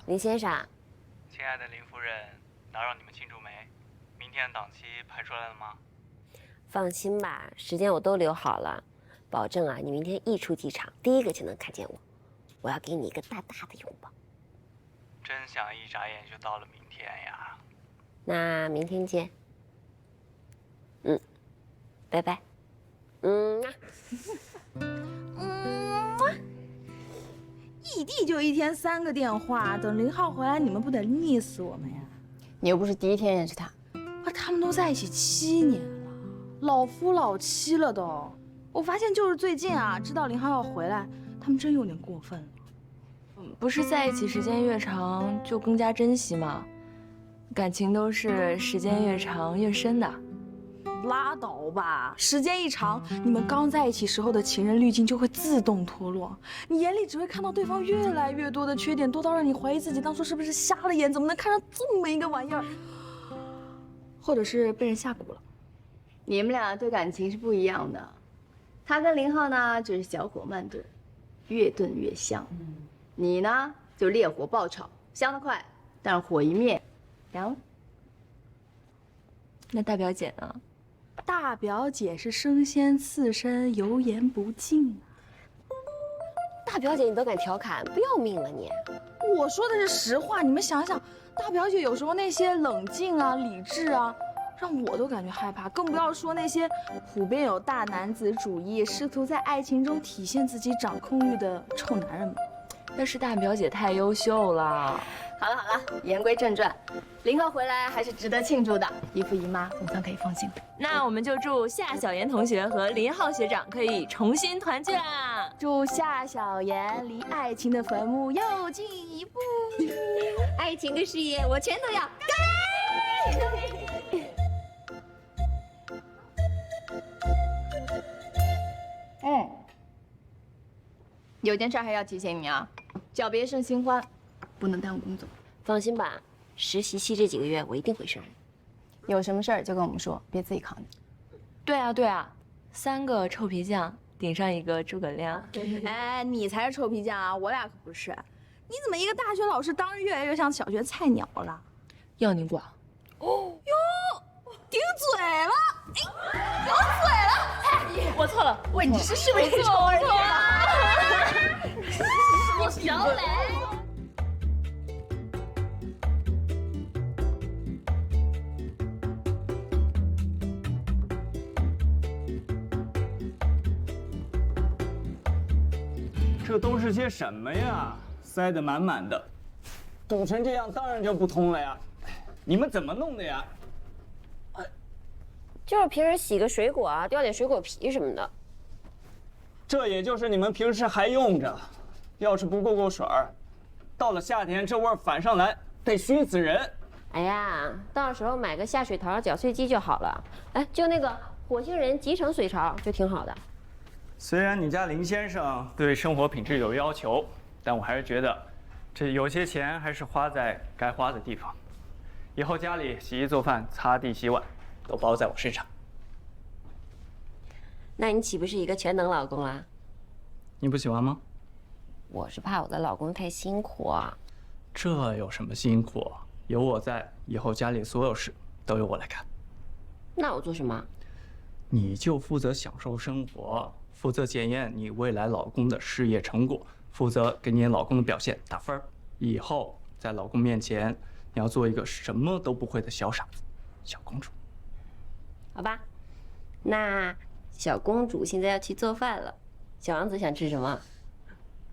林先生，亲爱的林夫人，打扰你们庆祝没？明天的档期排出来了吗？放心吧，时间我都留好了，保证啊，你明天一出机场，第一个就能看见我。我要给你一个大大的拥抱。真想一眨眼就到了明天呀！那明天见。拜拜。异地就一天3个电话，等林浩回来，你们不得腻死我们呀？你又不是第一天认识他。啊，他们都在一起7年了，老夫老妻了都。我发现就是最近啊，知道林浩要回来，他们真有点过分了。不是在一起时间越长就更加珍惜吗？感情都是时间越长越深的。拉倒吧，时间一长，你们刚在一起时候的情人滤镜就会自动脱落，你眼里只会看到对方越来越多的缺点，多到让你怀疑自己当初是不是瞎了眼，怎么能看上这么一个玩意儿，或者是被人下蛊了。你们俩对感情是不一样的，他跟林浩呢就是小火慢炖，越炖越香。你呢就烈火爆炒，香得快，但是火一灭，凉了。那大表姐呢？大表姐是生鲜刺身，油盐不进啊。大表姐你都敢调侃，不要命了你？我说的是实话，你们想想，大表姐有时候那些冷静啊、理智啊，让我都感觉害怕，更不要说那些普遍有大男子主义、试图在爱情中体现自己掌控欲的臭男人们。那是大表姐太优秀了。好了好了，言归正传，林浩回来还是值得庆祝的，姨父姨妈总算可以放心了。那我们就祝夏小妍同学和林浩学长可以重新团聚啦！祝夏小妍离爱情的坟墓又进一步。爱情的事业我全都要。有件事还要提醒你啊，脚别胜新欢，不能耽误工作。放心吧，实习期这几个月我一定会胜任。有什么事儿就跟我们说，别自己扛着。对啊对啊，3个臭皮匠顶上一个诸葛亮。哎，你才是臭皮匠啊，我俩可不是。你怎么一个大学老师当着越来越像小学菜鸟了？要你管？哦哟，顶嘴了！哎，顶嘴了！我错了，喂，你这是不是臭儿子啊？我小磊。这都是些什么呀？塞得满满的，堵成这样，当然就不通了呀！你们怎么弄的呀？就是平时洗个水果啊，掉点水果皮什么的。这也就是你们平时还用着，要是不过水儿，到了夏天这味儿反上来，得熏死人。哎呀，到时候买个下水槽搅碎机就好了。哎，就那个火星人集成水槽就挺好的。虽然你家林先生对生活品质有要求，但我还是觉得，这有些钱还是花在该花的地方。以后家里洗衣做饭、擦地洗碗，都包在我身上。那你岂不是一个全能老公啦？你不喜欢吗？我是怕我的老公太辛苦啊。这有什么辛苦？有我在，以后家里所有事都由我来干。那我做什么？你就负责享受生活，负责检验你未来老公的事业成果，负责给你老公的表现打分。以后在老公面前，你要做一个什么都不会的小傻子、小公主。好吧，那小公主现在要去做饭了。小王子想吃什么？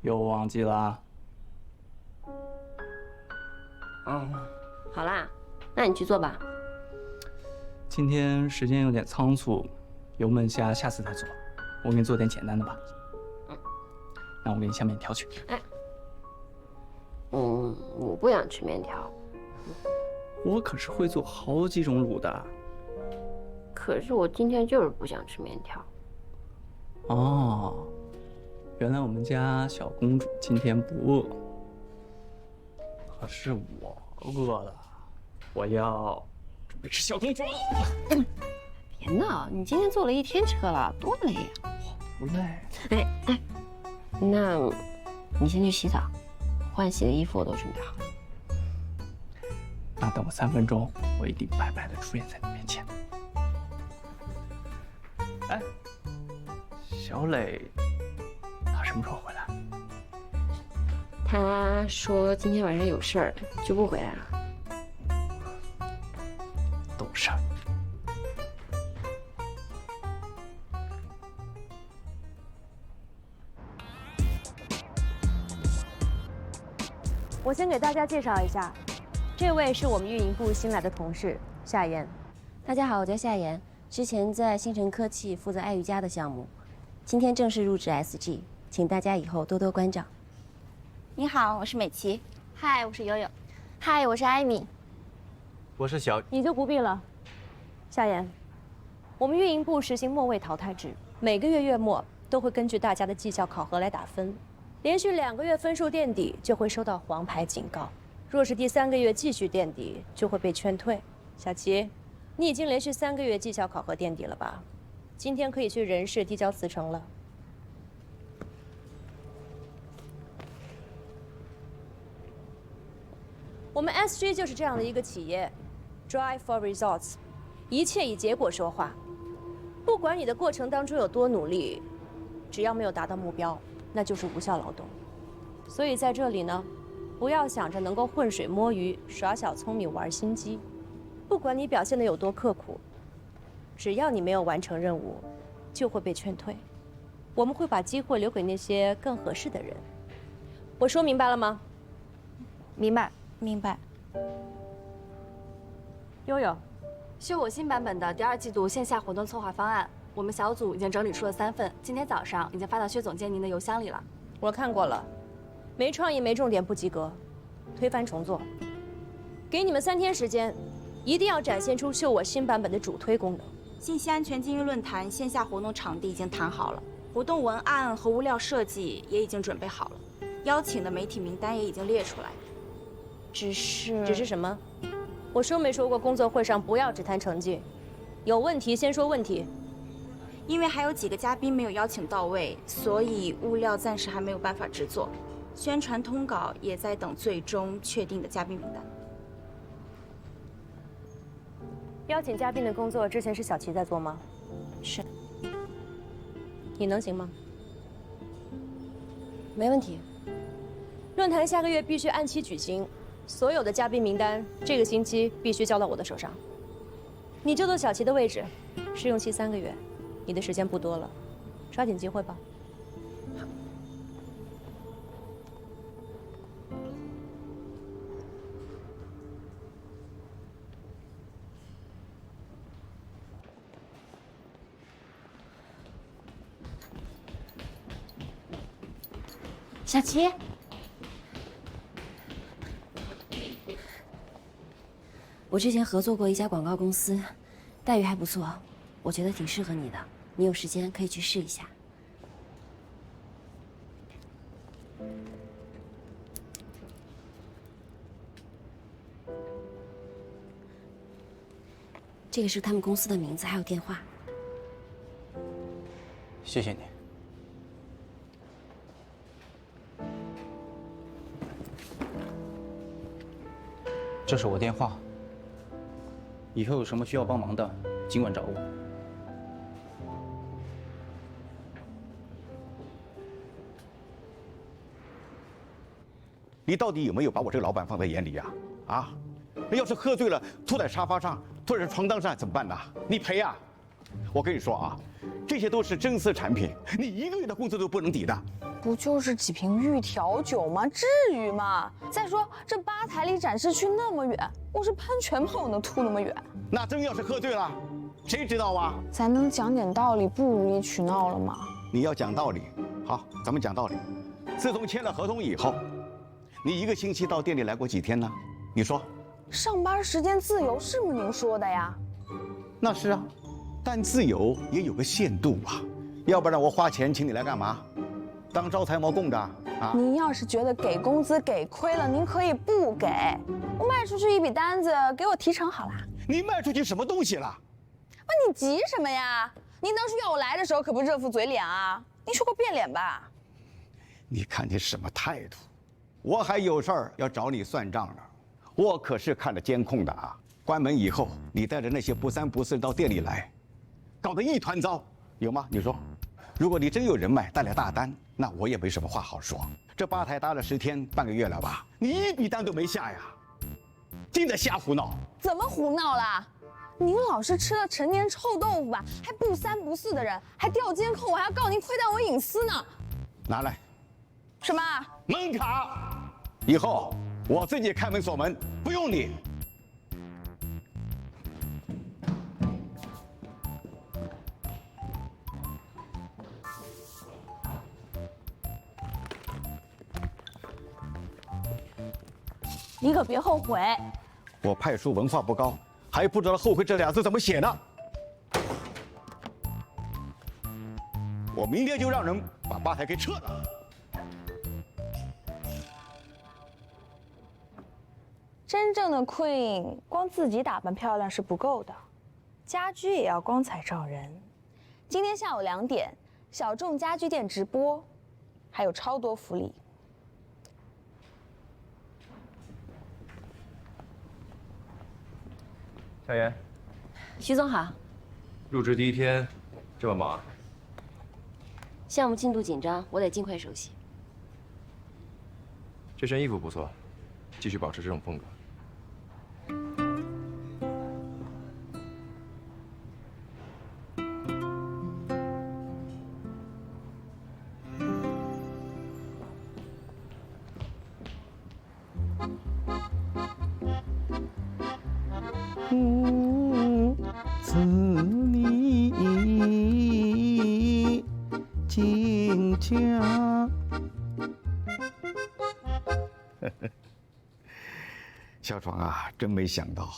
又忘记了？好啦，那你去做吧。今天时间有点仓促，油焖虾下次再做。我给你做点简单的吧。那我给你下面条去。我不想吃面条。我可是会做好几种卤的。可是我今天就是不想吃面条。哦，原来我们家小公主今天不饿，可是我饿了，我要准备吃小公主了。别闹，你今天坐了一天车了，多累呀！不累。那你先去洗澡，换洗的衣服我都准备好了。那等我3分钟，我一定白白的出现在你面前。哎，小磊，他什么时候回来？他说今天晚上有事儿，就不回来了。懂事儿。我先给大家介绍一下，这位是我们运营部新来的同事夏妍。大家好，我叫夏妍，之前在星辰科技负责爱瑜伽的项目，今天正式入职 SG， 请大家以后多多关照。你好，我是美琪。嗨，我是悠悠。嗨，我是艾米。我是小，你就不必了。夏妍，我们运营部实行末位淘汰制，每个月月末都会根据大家的绩效考核来打分，连续2个月分数垫底就会收到黄牌警告，若是第3个月继续垫底，就会被劝退。小齐，你已经连续3个月绩效考核垫底了吧？今天可以去人事递交辞呈了。我们 SG 就是这样的一个企业 ，Drive for results， 一切以结果说话。不管你的过程当中有多努力，只要没有达到目标，那就是无效劳动。所以在这里呢，不要想着能够浑水摸鱼、耍小聪明、玩心机。不管你表现的有多刻苦，只要你没有完成任务，就会被劝退。我们会把机会留给那些更合适的人。我说明白了吗？明白，明白。悠悠，是我新版本的第2季度线下活动策划方案，我们小组已经整理出了3份，今天早上已经发到薛总监您的邮箱里了。我看过了，没创意、没重点，不及格，推翻重做。给你们3天时间，一定要展现出秀我新版本的主推功能。信息安全金鱼论坛线下活动场地已经谈好了，活动文案和物料设计也已经准备好了，邀请的媒体名单也已经列出来。只是什么？我说没说过工作会上不要只谈成绩，有问题先说问题。因为还有几个嘉宾没有邀请到位，所以物料暂时还没有办法制作，宣传通稿也在等最终确定的嘉宾名单。邀请嘉宾的工作之前是小齐在做吗？是。你能行吗？没问题。论坛下个月必须按期举行，所有的嘉宾名单这个星期必须交到我的手上。你就坐小齐的位置，试用期3个月，你的时间不多了，抓紧机会吧。小齐，我之前合作过一家广告公司，待遇还不错，我觉得挺适合你的。你有时间可以去试一下。这个是他们公司的名字，还有电话。谢谢你。这是我电话，以后有什么需要帮忙的，尽管找我。你到底有没有把我这个老板放在眼里呀？啊，那要是喝醉了吐在沙发上、吐在床单上怎么办呢？你赔呀！我跟你说啊，这些都是真丝产品，你1个月的工资都不能抵的。不就是几瓶玉调酒吗？至于吗？再说这吧台离展示区那么远，我是喷泉吗？我能吐那么远？那真要是喝醉了，谁知道啊？咱能讲点道理，不无理取闹了吗？你要讲道理，好，咱们讲道理。自从签了合同以后，你1个星期到店里来过几天呢？你说？上班时间自由是不是您说的呀？那是啊，但自由也有个限度啊，要不然我花钱请你来干嘛？当招财猫供的啊！您要是觉得给工资给亏了，您可以不给，我卖出去一笔单子，给我提成好啦。你卖出去什么东西了？那你急什么呀？您当初要我来的时候可不热副嘴脸啊！您说过变脸吧？你看你什么态度？我还有事儿要找你算账呢。我可是看着监控的啊！关门以后，你带着那些不三不四到店里来，搞得一团糟，有吗？你说，如果你真有人脉带来大单，那我也没什么话好说。这吧台搭了10天半个月了吧？你一笔单都没下呀，净在瞎胡闹！怎么胡闹啦？您老是吃了陈年臭豆腐吧？还不三不四的人，还调监控，我还要告您窥探我隐私呢！拿来。什么？门卡，以后我自己开门锁门，不用你。你可别后悔。我派书文化不高，还不知道后悔这俩字怎么写呢。我明天就让人把吧台给撤了。真正的 queen， 光自己打扮漂亮是不够的，家居也要光彩照人。今天下午2点，小众家居店直播，还有超多福利。小严，徐总好。入职第1天，这么忙啊？项目进度紧张，我得尽快熟悉。这身衣服不错，继续保持这种风格。自你进家。小闯啊，真没想到，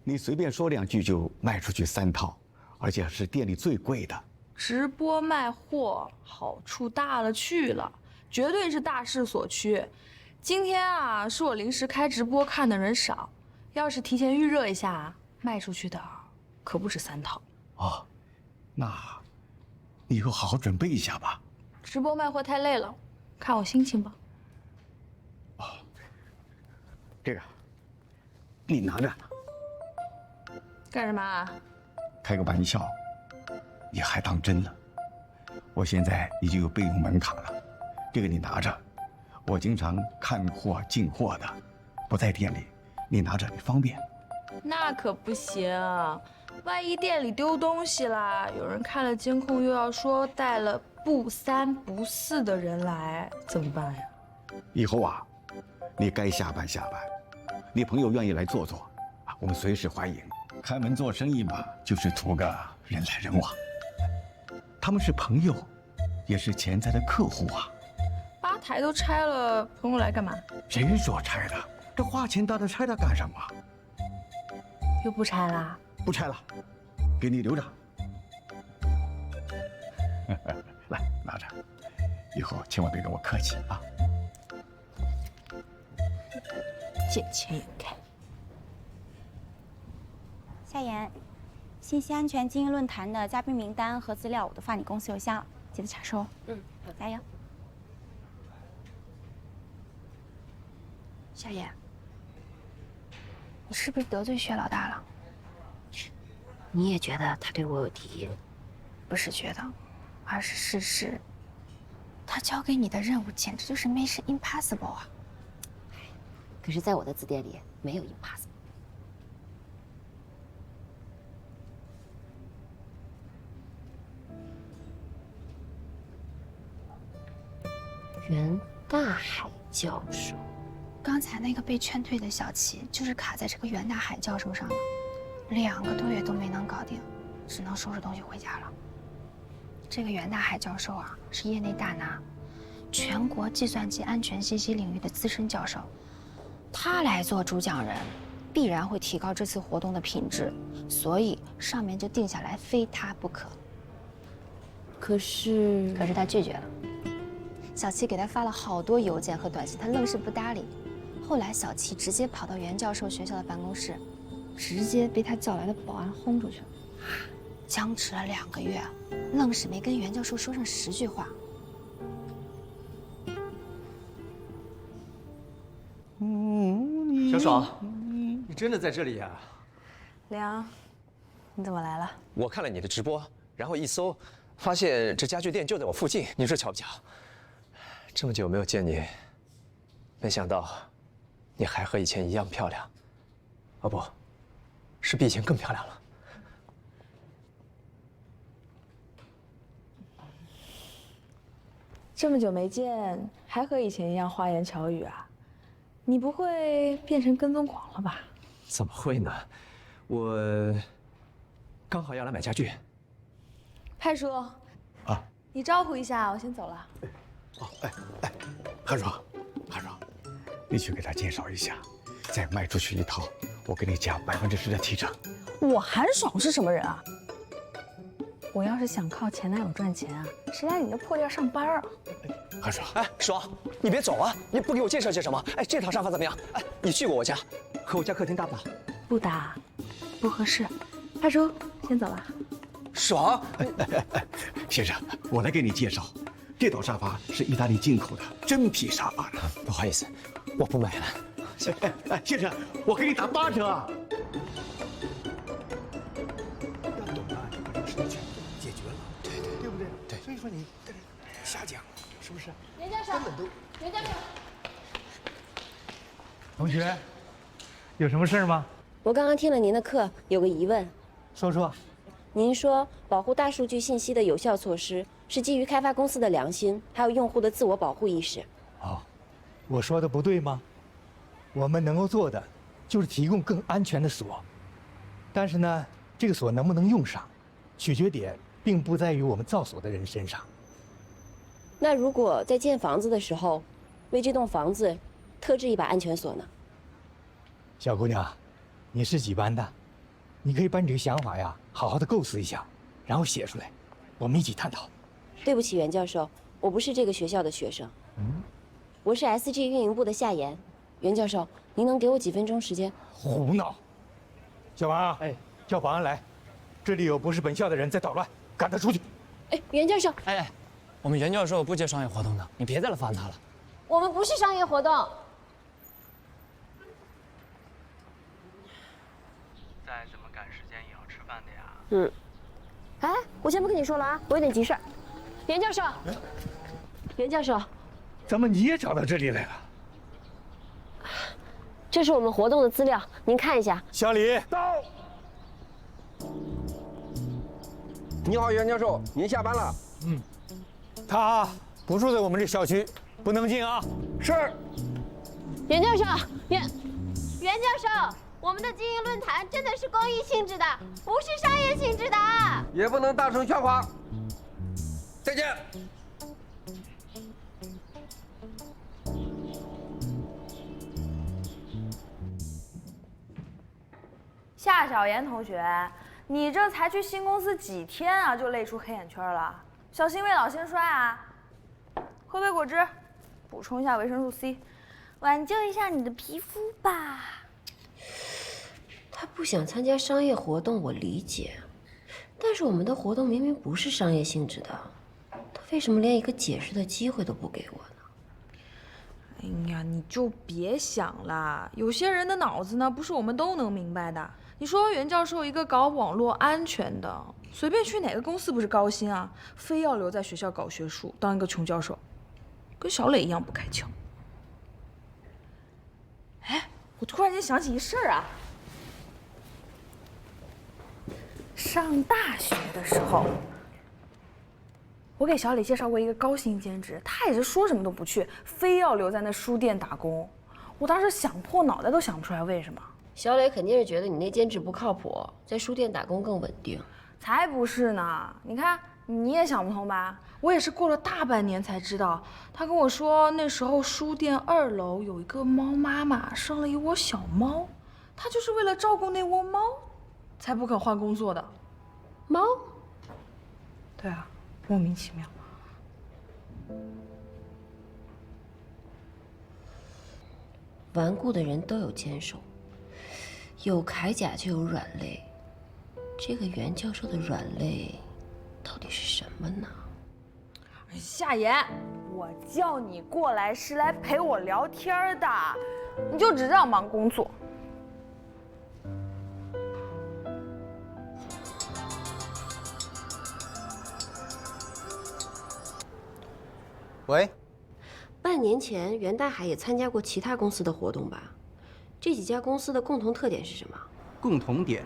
你随便说2句就卖出去3套，而且是店里最贵的。直播卖货好处大了去了，绝对是大势所趋。今天啊，是我临时开直播看的人少，要是提前预热一下，卖出去的可不止3套。哦，那你以后好好准备一下吧。直播卖货太累了，看我心情吧。这个，你拿着。干什么啊？开个玩笑，你还当真了？我现在已经有备用门卡了，这个你拿着。我经常看货进货的，不在店里，你拿着你方便。那可不行，万一店里丢东西啦，有人看了监控又要说带了不三不四的人来，怎么办呀？以后啊，你该下班下班，你朋友愿意来坐坐啊，我们随时欢迎。开门做生意嘛，就是图个人来人往。他们是朋友，也是潜在的客户啊。吧台都拆了，朋友来干嘛？谁说拆的？这花钱大的拆它干什么？又不拆啦？不拆了，给你留着。来，拿着，以后千万别跟我客气啊。见钱眼开。夏言，信息安全精英论坛的嘉宾名单和资料我都发你公司邮箱了，记得查收。好，加油。夏言，你是不是得罪薛老大了？你也觉得他对我有敌意？不是觉得，而是事实。他交给你的任务简直就是 Mission Impossible 啊！可是，在我的字典里没有 impossible。袁大海教授，刚才那个被劝退的小齐，就是卡在这个袁大海教授上了，2个多月都没能搞定，只能收拾东西回家了。这个袁大海教授啊，是业内大拿，全国计算机安全信息领域的资深教授，他来做主讲人，必然会提高这次活动的品质，所以上面就定下来非他不可。可是他拒绝了。小齐给他发了好多邮件和短信，他愣是不搭理。后来小齐直接跑到袁教授学校的办公室，直接被他叫来的保安轰出去了。僵持了2个月，愣是没跟袁教授说上10句话。小小爽，你真的在这里呀？梁，你怎么来了？我看了你的直播，然后一搜，发现这家具店就在我附近。你说巧不巧？这么久没有见你，没想到你还和以前一样漂亮。哦不，是比以前更漂亮了。这么久没见，还和以前一样花言巧语啊？你不会变成跟踪狂了吧？怎么会呢？我刚好要来买家具。派叔，啊，你招呼一下，我先走了。哦，韩爽，你去给他介绍一下，再卖出去一套，我给你加10%的提成。我韩爽是什么人啊？我要是想靠前男友赚钱啊，谁来你这破店上班啊？韩爽，哎，爽，你别走啊！你不给我介绍介绍吗？哎，这套沙发怎么样？哎，你去过我家，和我家客厅搭不搭？不搭，不合适。派叔，先走了。爽，先生，我来给你介绍，这套沙发是意大利进口的真皮沙发了。不好意思，我不买了。先生，我给你打8折啊！要懂啊，就把这个事情全部解决了，对不对？对。所以说你在这瞎讲，是不是？袁教授，袁教授，同学，有什么事吗？我刚刚听了您的课，有个疑问。说说。您说保护大数据信息的有效措施是基于开发公司的良心，还有用户的自我保护意识。哦，我说的不对吗？我们能够做的就是提供更安全的锁，但是呢，这个锁能不能用上，取决点并不在于我们造锁的人身上。那如果在建房子的时候，为这栋房子特制一把安全锁呢？小姑娘，你是几班的？你可以把你这个想法呀，好好的构思一下，然后写出来，我们一起探讨。对不起，袁教授，我不是这个学校的学生。我是 SG 运营部的夏言。袁教授，您能给我几分钟时间？胡闹！小王，哎，叫保安来，这里有不是本校的人在捣乱，赶他出去。哎，袁教授，哎，我们袁教授不接商业活动的，你别再来烦他了。我们不是商业活动。再怎么赶时间也要吃饭的呀。哎，我先不跟你说了啊，我有点急事儿。袁教授，袁教授，怎么你也找到这里来了？这是我们活动的资料，您看一下。小李到。你好，袁教授，您下班了。他不住在我们这小区，不能进啊。是。袁教授，袁教授，我们的经营论坛真的是公益性质的，不是商业性质的。也不能大声喧哗。再见。夏小妍同学，你这才去新公司几天啊，就累出黑眼圈了，小心未老先衰啊！喝杯果汁，补充一下维生素 C， 挽救一下你的皮肤吧。他不想参加商业活动，我理解，但是我们的活动明明不是商业性质的，他为什么连一个解释的机会都不给我呢？哎呀，你就别想了，有些人的脑子呢，不是我们都能明白的。你说袁教授一个搞网络安全的，随便去哪个公司不是高薪啊？非要留在学校搞学术，当一个穷教授，跟小磊一样不开窍。哎，我突然间想起一事儿啊，上大学的时候，我给小磊介绍过一个高薪兼职，他也是说什么都不去，非要留在那书店打工。我当时想破脑袋都想不出来为什么。小磊肯定是觉得你那兼职不靠谱，在书店打工更稳定。才不是呢！你看你也想不通吧？我也是过了大半年才知道，他跟我说那时候书店2楼有一个猫妈妈生了一窝小猫，他就是为了照顾那窝猫，才不肯换工作的。猫？对啊，莫名其妙。顽固的人都有坚守，有铠甲就有软肋。这个袁教授的软肋到底是什么呢？夏言，我叫你过来是来陪我聊天的。你就只知道忙工作。喂，半年前袁大海也参加过其他公司的活动吧？这几家公司的共同特点是什么？共同点。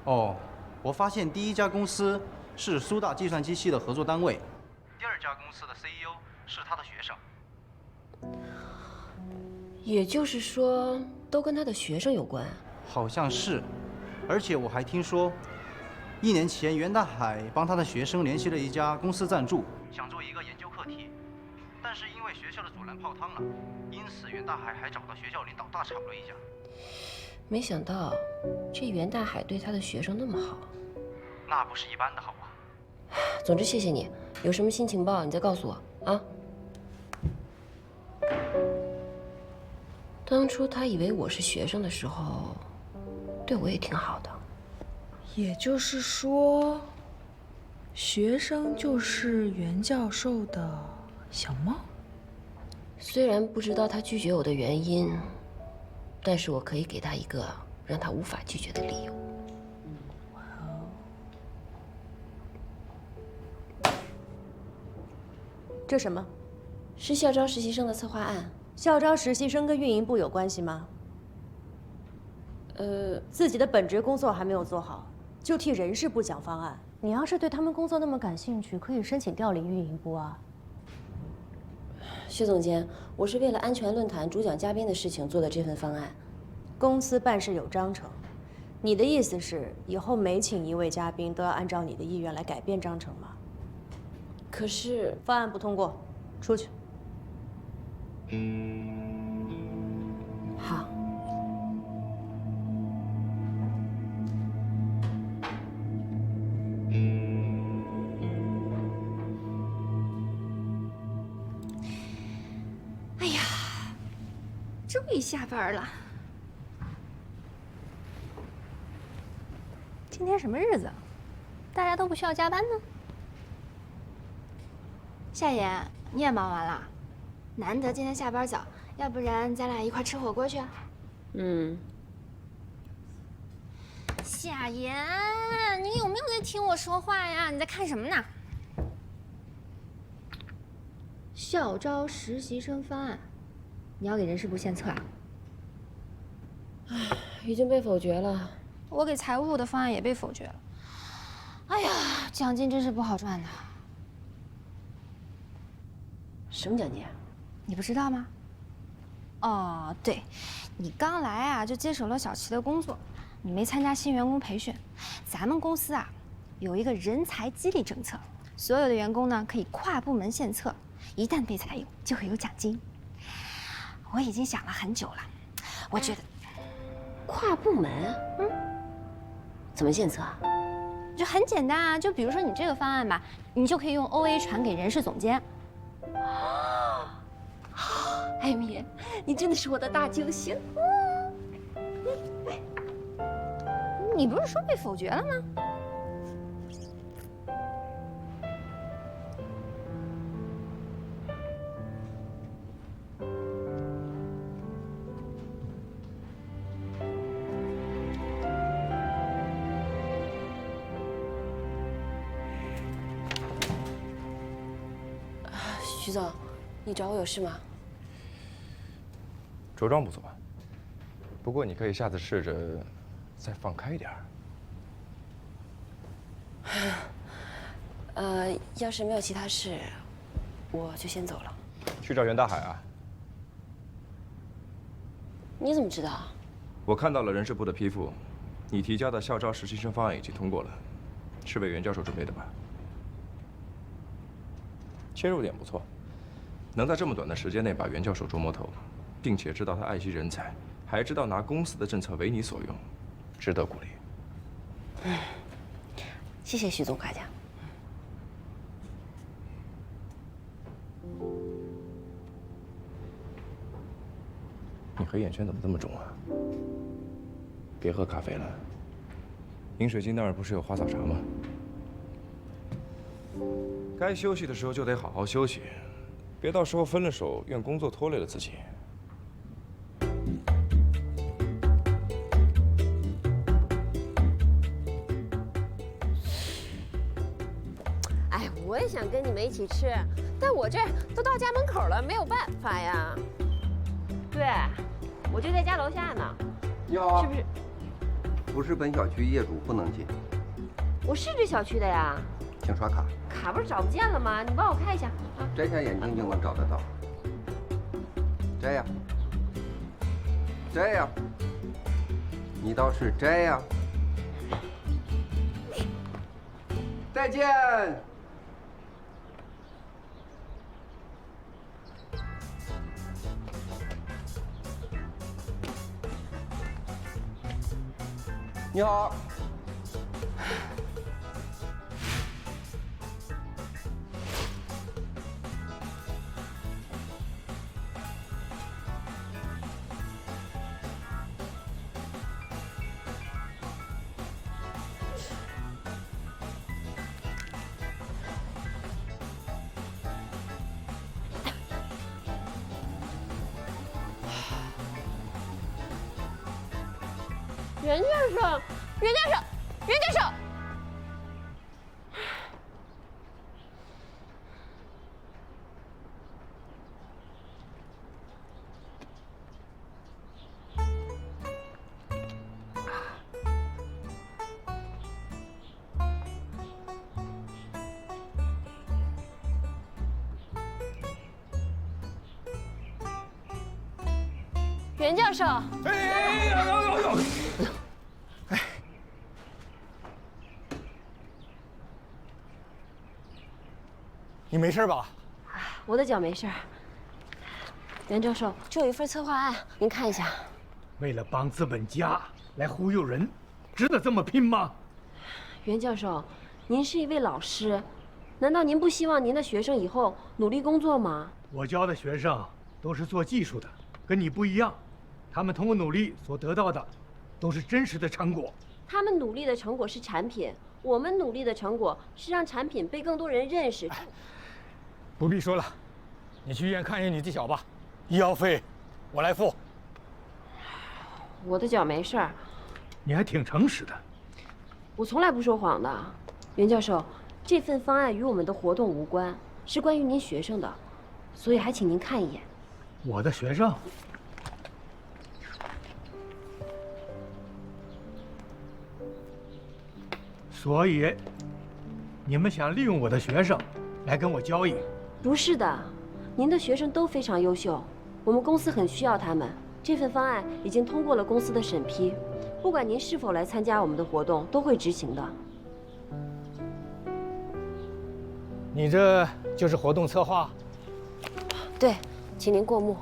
哦，我发现第一家公司是苏大计算机系的合作单位，第二家公司的 CEO 是他的学生。也就是说，都跟他的学生有关。好像是，而且我还听说，1年前袁大海帮他的学生联系了一家公司赞助，想做一个研究课题，但是因为学校的阻拦泡汤了，因此袁大海还找到学校领导大吵了一架。没想到，这袁大海对他的学生那么好。那不是一般的好啊。总之，谢谢你，有什么新情报你再告诉我啊。当初他以为我是学生的时候，对我也挺好的。也就是说，学生就是袁教授的小猫。虽然不知道他拒绝我的原因，但是我可以给他一个让他无法拒绝的理由。这什么？是校招实习生的策划案。校招实习生跟运营部有关系吗？自己的本职工作还没有做好，就替人事部讲方案。你要是对他们工作那么感兴趣，可以申请调离运营部啊。薛总监，我是为了安全论坛主讲嘉宾的事情做的这份方案。公司办事有章程，你的意思是以后每请一位嘉宾都要按照你的意愿来改变章程吗？可是方案不通过，出去。好。哎呀，终于下班了。今天什么日子？大家都不需要加班呢？夏言，你也忙完了？难得今天下班早，要不然咱俩一块吃火锅去啊？夏言，你有没有在听我说话呀？你在看什么呢？校招实习生方案，你要给人事部献策啊？已经被否决了。我给财务部的方案也被否决了。哎呀，奖金真是不好赚的。什么奖金？你不知道吗？哦，对，你刚来啊，就接手了小齐的工作，你没参加新员工培训。咱们公司啊，有一个人才激励政策，所有的员工呢可以跨部门献策，一旦被采用，就会有奖金。我已经想了很久了，我觉得跨部门，怎么献策啊？就很简单啊，就比如说你这个方案吧，你就可以用 OA 传给人事总监。艾米，你真的是我的大救星。你不是说被否决了吗？徐总，你找我有事吗？着装不错，不过你可以下次试着再放开一点儿。要是没有其他事，我就先走了。去找袁大海啊？你怎么知道？我看到了人事部的批复，你提交的校招实习生方案已经通过了，是为袁教授准备的吧？切入点不错，能在这么短的时间内把袁教授捉摸透，并且知道他爱惜人才，还知道拿公司的政策为你所用，值得鼓励。谢谢徐总夸奖。你黑眼圈怎么这么重啊？别喝咖啡了，饮水机那儿不是有花草茶吗？该休息的时候就得好好休息，别到时候分了手，怨工作拖累了自己。也想跟你们一起吃，但我这都到家门口了，没有办法呀。对，我就在家楼下呢。你好，是不是？不是本小区业主不能进。我是这小区的呀。请刷卡。卡不是找不见了吗？你帮我看一下啊。摘下眼镜就能找得到。摘呀，摘呀，你倒是摘呀。再见。你好。袁教授，袁教授，袁教授。袁教授，你没事吧？我的脚没事。袁教授，这有一份策划案，您看一下。为了帮资本家来忽悠人，值得这么拼吗？袁教授，您是一位老师，难道您不希望您的学生以后努力工作吗？我教的学生都是做技术的，跟你不一样。他们通过努力所得到的，都是真实的成果。他们努力的成果是产品，我们努力的成果是让产品被更多人认识。不必说了，你去医院看一下你的脚吧，医药费我来付。我的脚没事儿。你还挺诚实的。我从来不说谎的。袁教授，这份方案与我们的活动无关，是关于您学生的，所以还请您看一眼。我的学生？所以，你们想利用我的学生来跟我交易？不是的，您的学生都非常优秀，我们公司很需要他们。这份方案已经通过了公司的审批，不管您是否来参加我们的活动，都会执行的。你这就是活动策划？对，请您过目。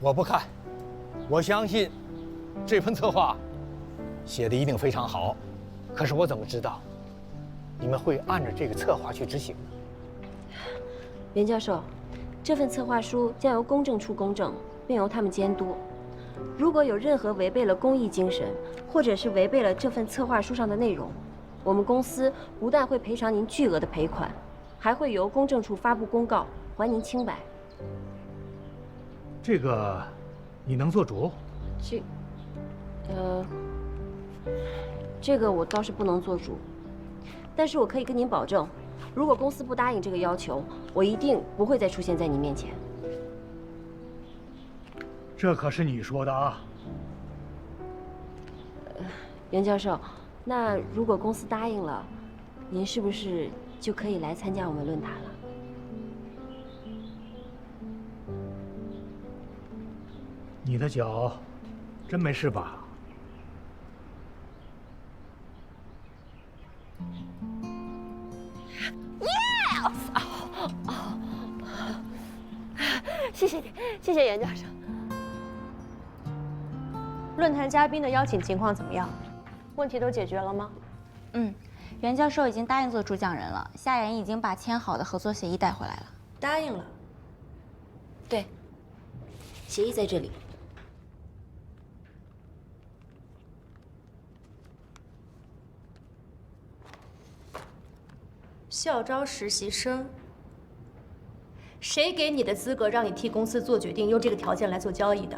我不看，我相信这份策划写的一定非常好。可是我怎么知道你们会按照这个策划去执行呢？袁教授，这份策划书将由公证处公证，并由他们监督。如果有任何违背了公益精神，或者是违背了这份策划书上的内容，我们公司不但会赔偿您巨额的赔款，还会由公证处发布公告还您清白。这个你能做主？这个我倒是不能做主，但是我可以跟您保证，如果公司不答应这个要求，我一定不会再出现在您面前。这可是你说的啊。袁教授，那如果公司答应了，您是不是就可以来参加我们论坛了？你的脚真没事吧？谢谢你，谢谢袁教授。论坛嘉宾的邀请情况怎么样？问题都解决了吗？袁教授已经答应做主讲人了，夏妍已经把签好的合作协议带回来了。答应了。对，协议在这里。校招实习生，谁给你的资格让你替公司做决定，用这个条件来做交易的？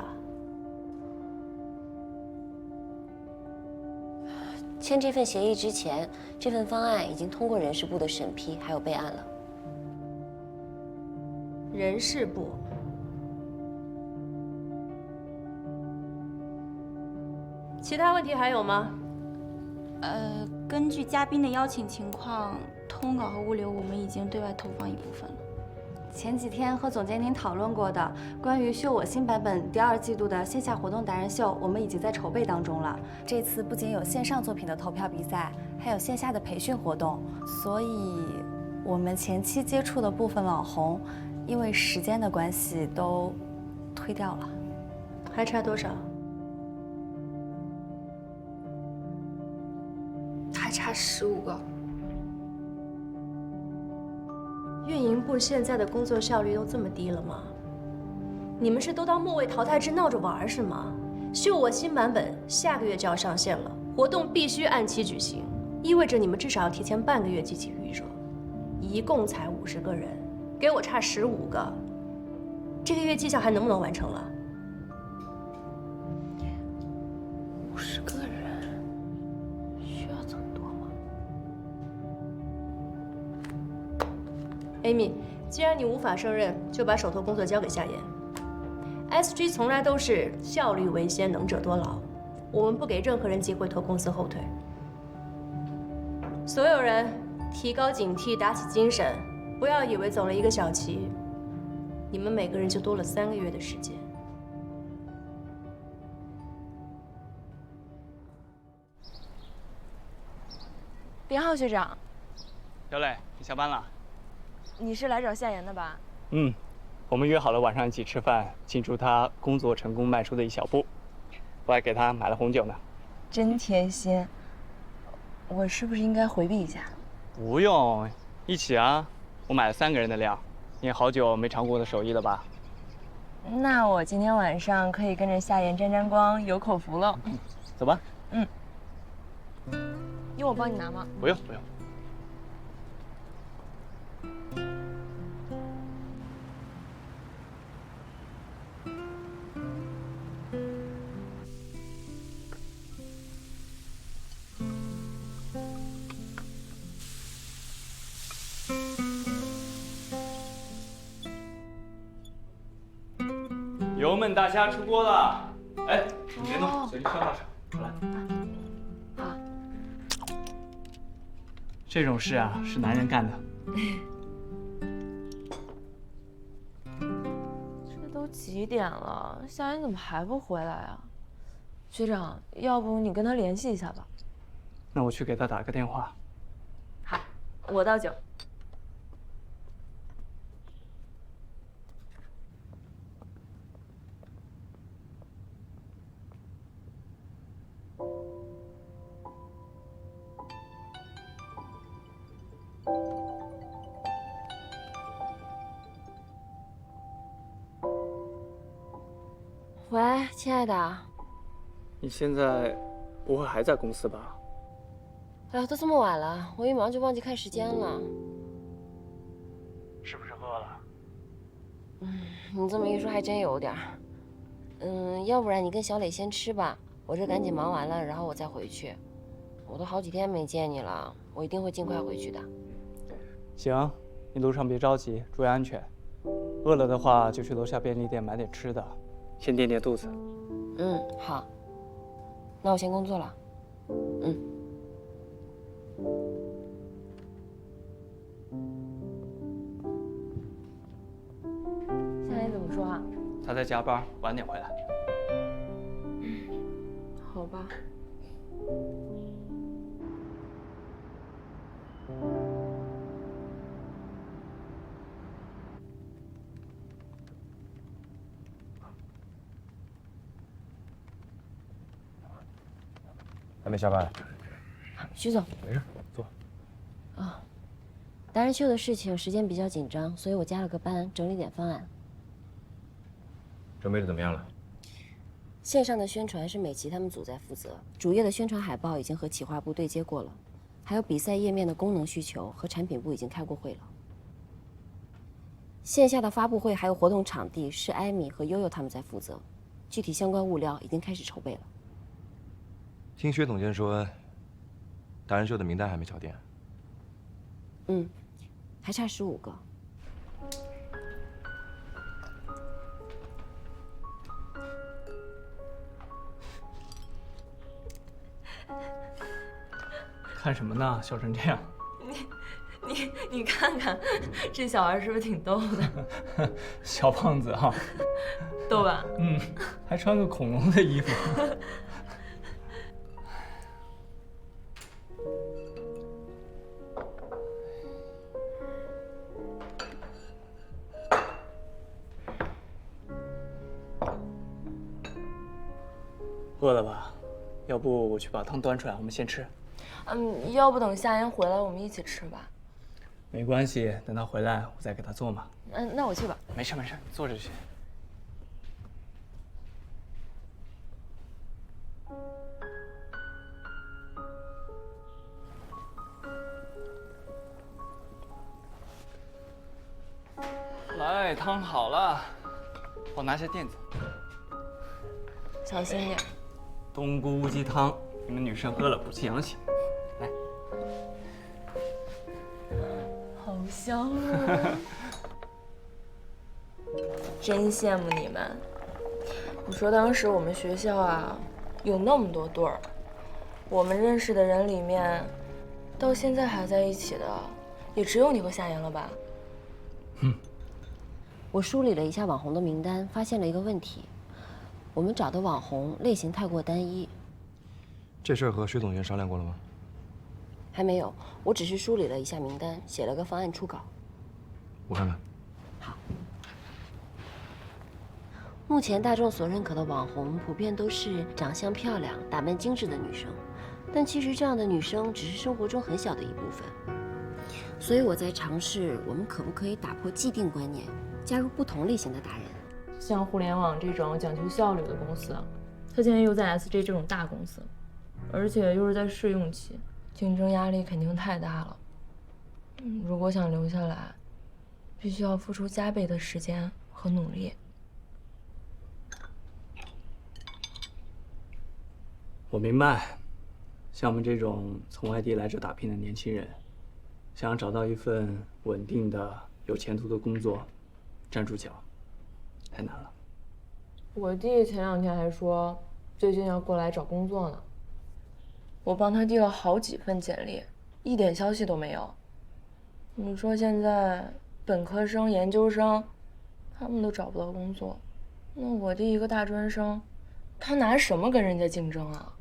签这份协议之前，这份方案已经通过人事部的审批，还有备案了。人事部。其他问题还有吗？根据嘉宾的邀请情况，通稿和物流我们已经对外投放一部分了。前几天和总监您讨论过的关于秀我新版本第2季度的线下活动达人秀，我们已经在筹备当中了。这次不仅有线上作品的投票比赛，还有线下的培训活动，所以我们前期接触的部分网红，因为时间的关系都推掉了。还差多少？还差15个。运营部现在的工作效率都这么低了吗？你们是都当末位淘汰制闹着玩是吗？秀我新版本下个月就要上线了，活动必须按期举行，意味着你们至少要提前半个月积极预热，一共才50个人，给我差15个，这个月绩效还能不能完成了？50个人，需要这么多吗？Amy， 既然你无法胜任，就把手头工作交给夏言。SG 从来都是效率为先，能者多劳，我们不给任何人机会拖公司后腿。所有人提高警惕，打起精神，不要以为走了一个小棋，你们每个人就多了3个月的时间。林浩学长，小磊，你下班了？你是来找夏言的吧？嗯，我们约好了晚上一起吃饭，庆祝他工作成功迈出的一小步。我还给他买了红酒呢。真贴心。我是不是应该回避一下？不用，一起啊！我买了3个人的量。你也好久没尝过我的手艺了吧？那我今天晚上可以跟着夏言沾沾光，有口福了。走吧。嗯。用我帮你拿吗？不用不用。油焖大虾出锅了！哎，你别弄，随地烧到手，过来。好。这种事啊，是男人干的。这都几点了，夏言怎么还不回来啊？学长，要不你跟他联系一下吧。那我去给他打个电话。好，我倒酒。喂，亲爱的。你现在不会还在公司吧？哎呀，都这么晚了，我一忙就忘记看时间了。是不是饿了？你这么一说还真有点。要不然你跟小磊先吃吧，我这赶紧忙完了，然后我再回去。我都好几天没见你了，我一定会尽快回去的。行，你路上别着急，注意安全。饿了的话就去楼下便利店买点吃的，先垫垫肚子。好。那我先工作了。夏言怎么说啊？他在加班，晚点回来。好吧。还没下班？徐总，没事，坐。达人秀的事情时间比较紧张，所以我加了个班，整理点方案。准备的怎么样了？线上的宣传是美琪他们组在负责，主页的宣传海报已经和企划部对接过了，还有比赛页面的功能需求和产品部已经开过会了。线下的发布会还有活动场地是艾米和悠悠他们在负责，具体相关物料已经开始筹备了。听薛总监说，达人秀的名单还没敲定。还差15个。看什么呢？笑成这样。你看看，这小孩是不是挺逗的？小胖子哈，逗吧？嗯，还穿个恐龙的衣服。饿了吧？要不我去把汤端出来，我们先吃。要不等夏言回来我们一起吃吧？没关系，等他回来我再给他做嘛。那我去吧。没事没事，坐着去。来，汤好了，我拿下垫子。小心点。冬菇乌鸡汤，你们女生喝了补气养血。来，好香啊！真羡慕你们。你说当时我们学校啊，有那么多对儿，我们认识的人里面，到现在还在一起的，也只有你和夏言了吧？我梳理了一下网红的名单，发现了一个问题：我们找的网红类型太过单一。这事儿和薛总监商量过了吗？还没有，我只是梳理了一下名单，写了个方案初稿。我看看。好。目前大众所认可的网红，普遍都是长相漂亮、打扮精致的女生，但其实这样的女生只是生活中很小的一部分。所以我在尝试，我们可不可以打破既定观念，加入不同类型的达人。像互联网这种讲求效率的公司，他现在又在 SJ 这种大公司，而且又是在试用期，竞争压力肯定太大了。如果想留下来，必须要付出加倍的时间和努力。我明白，像我们这种从外地来这打拼的年轻人，想要找到一份稳定的、有前途的工作，站住脚，太难了。我弟前2天还说，最近要过来找工作呢。我帮他递了好几份简历，一点消息都没有。你说现在本科生、研究生，他们都找不到工作，那我弟一个大专生，他拿什么跟人家竞争啊？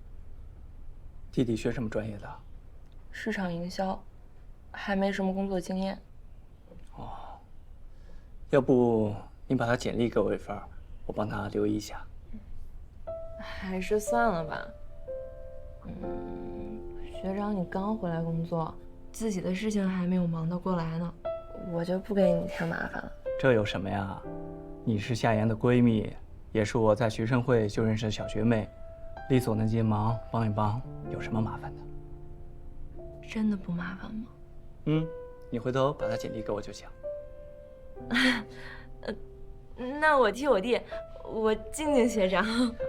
弟弟学什么专业的？市场营销，还没什么工作经验。要不你把他简历给我一份，我帮他留意一下。还是算了吧。学长，你刚回来工作，自己的事情还没有忙得过来呢，我就不给你添麻烦了。这有什么呀？你是夏言的闺蜜，也是我在学生会就认识的小学妹，力所能及忙帮一帮，有什么麻烦的？真的不麻烦吗？你回头把他简历给我就行。那我替我弟，我敬敬学长。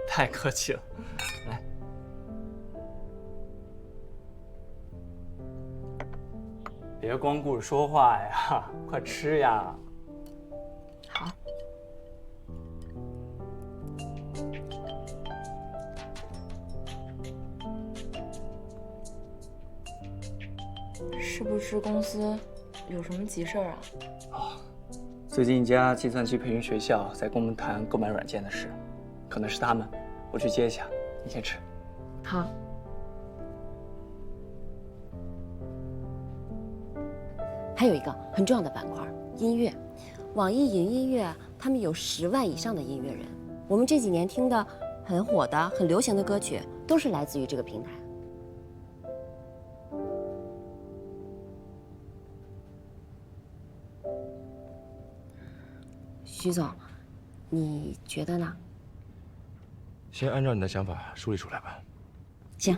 太客气了，来。别光顾着说话呀，快吃呀！好。是不是公司有什么急事儿啊？最近一家计算机培训学校在跟我们谈购买软件的事，可能是他们，我去接一下，你先吃。好。还有一个很重要的板块，音乐。网易云音乐他们有10万以上的音乐人，我们这几年听的很火的、很流行的歌曲，都是来自于这个平台。徐总，你觉得呢？先按照你的想法梳理出来吧。行。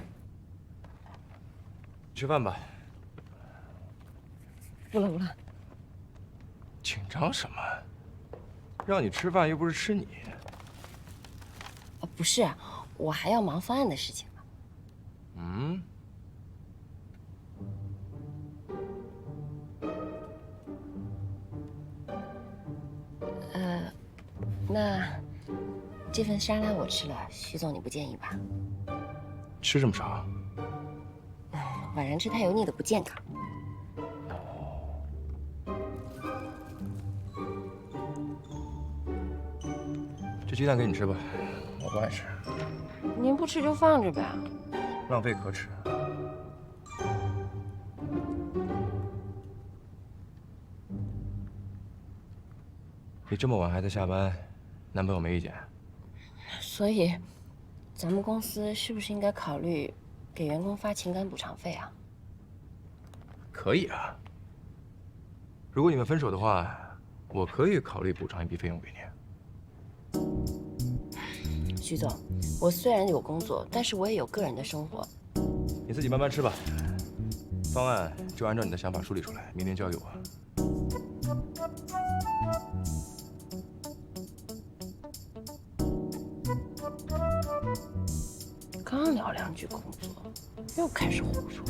吃饭吧。不了不了。紧张什么？让你吃饭又不是吃你。不是，我还要忙方案的事情呢。那这份沙拉我吃了，徐总你不介意吧？吃这么少？晚上吃太油腻的不健康。这鸡蛋给你吃吧，我不爱吃。您不吃就放着呗。浪费可耻。你这么晚还在下班，男朋友没意见？所以，咱们公司是不是应该考虑给员工发情感补偿费啊？可以啊。如果你们分手的话，我可以考虑补偿一笔费用给你。徐总，我虽然有工作，但是我也有个人的生活。你自己慢慢吃吧。方案就按照你的想法梳理出来，明天交给我。刚聊2句工作，又开始胡说。